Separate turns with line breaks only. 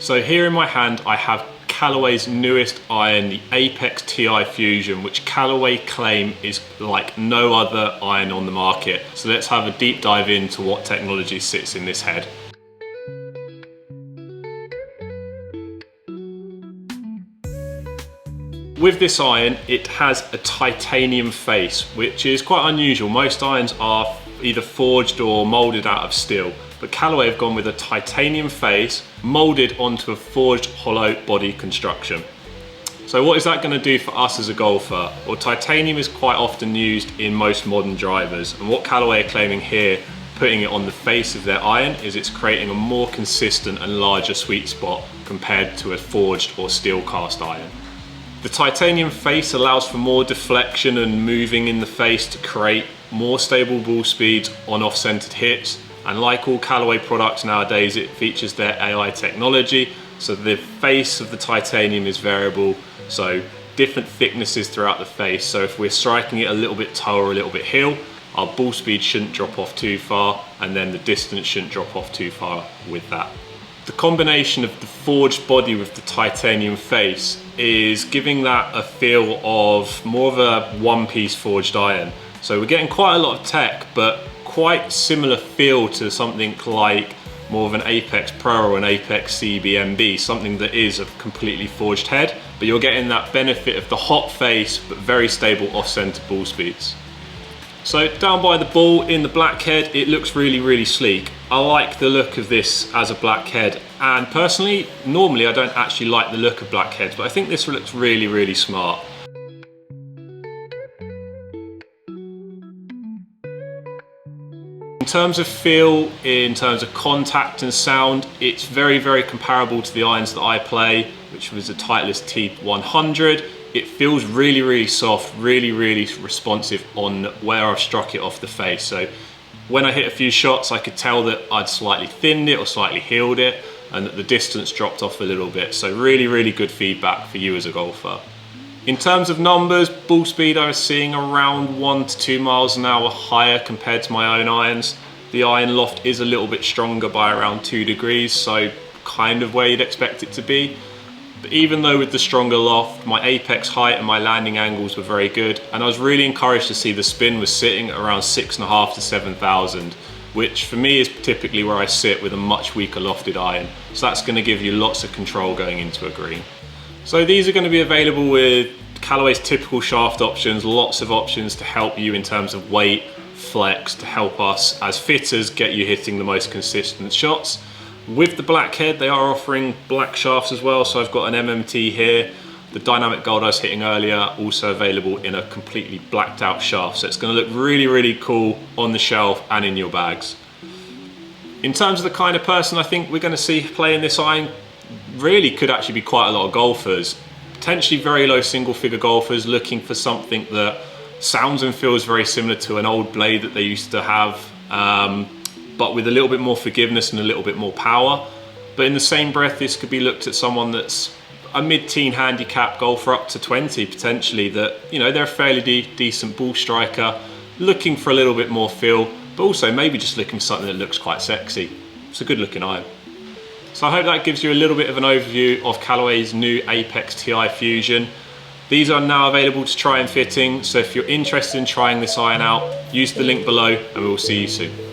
So here in my hand I have Callaway's newest iron, the Apex TI-Fusion, which Callaway claim is like no other iron on the market. So let's have a deep dive into what technology sits in this head. With this iron, it has a titanium face, which is quite unusual. Most irons are either forged or molded out of steel, but Callaway have gone with a titanium face molded onto a forged hollow body construction. So what is that going to do for us as a golfer? Well, titanium is quite often used in most modern drivers, and what Callaway are claiming here, putting it on the face of their iron, is it's creating a more consistent and larger sweet spot compared to a forged or steel cast iron. The titanium face allows for more deflection and moving in the face to create more stable ball speeds on off-centered hits. And like all Callaway products nowadays, it features their AI technology. So the face of the titanium is variable, so different thicknesses throughout the face. So if we're striking it a little bit toe or a little bit heel, our ball speed shouldn't drop off too far, and then the distance shouldn't drop off too far with that. The combination of the forged body with the titanium face is giving that a feel of more of a one-piece forged iron. So we're getting quite a lot of tech, but quite similar feel to something like more of an Apex Pro or an Apex CBMB, something that is a completely forged head, but you're getting that benefit of the hot face, but very stable off-center ball speeds. So down by the ball in the black head, it looks really sleek. I like the look of this as a black head, and personally, normally I don't actually like the look of black heads, but I think this looks really smart. In terms of feel, in terms of contact and sound, it's very comparable to the irons that I play, which was a Titleist T100. It feels really soft, really responsive on where I've struck it off the face. So when I hit a few shots, I could tell that I'd slightly thinned it or slightly heeled it, and that the distance dropped off a little bit. So really good feedback for you as a golfer. In terms of numbers, ball speed I was seeing around 1 to 2 miles an hour higher compared to my own irons. The iron loft is a little bit stronger by around 2 degrees, so kind of where you'd expect it to be. But even though with the stronger loft, my apex height and my landing angles were very good, and I was really encouraged to see the spin was sitting at around 6.5 to 7,000, which for me is typically where I sit with a much weaker lofted iron. So that's going to give you lots of control going into a green. So these are going to be available with Callaway's typical shaft options, lots of options to help you in terms of weight, flex, to help us as fitters get you hitting the most consistent shots. With the black head, they are offering black shafts as well. So I've got an MMT here. The dynamic gold I was hitting earlier, also available in a completely blacked out shaft. So it's going to look really cool on the shelf and in your bags. In terms of the kind of person I think we're going to see playing this iron, really could actually be quite a lot of golfers. Potentially very low single figure golfers looking for something that sounds and feels very similar to an old blade that they used to have, but with a little bit more forgiveness and a little bit more power. But in the same breath, this could be looked at someone that's a mid-teen handicap golfer up to 20 potentially, that, you know, they're a fairly decent ball striker, looking for a little bit more feel, but also maybe just looking for something that looks quite sexy. It's a good looking iron. So I hope that gives you a little bit of an overview of Callaway's new Apex TI-Fusion. These are now available to try and fitting, so if you're interested in trying this iron out, use the link below and we'll see you soon.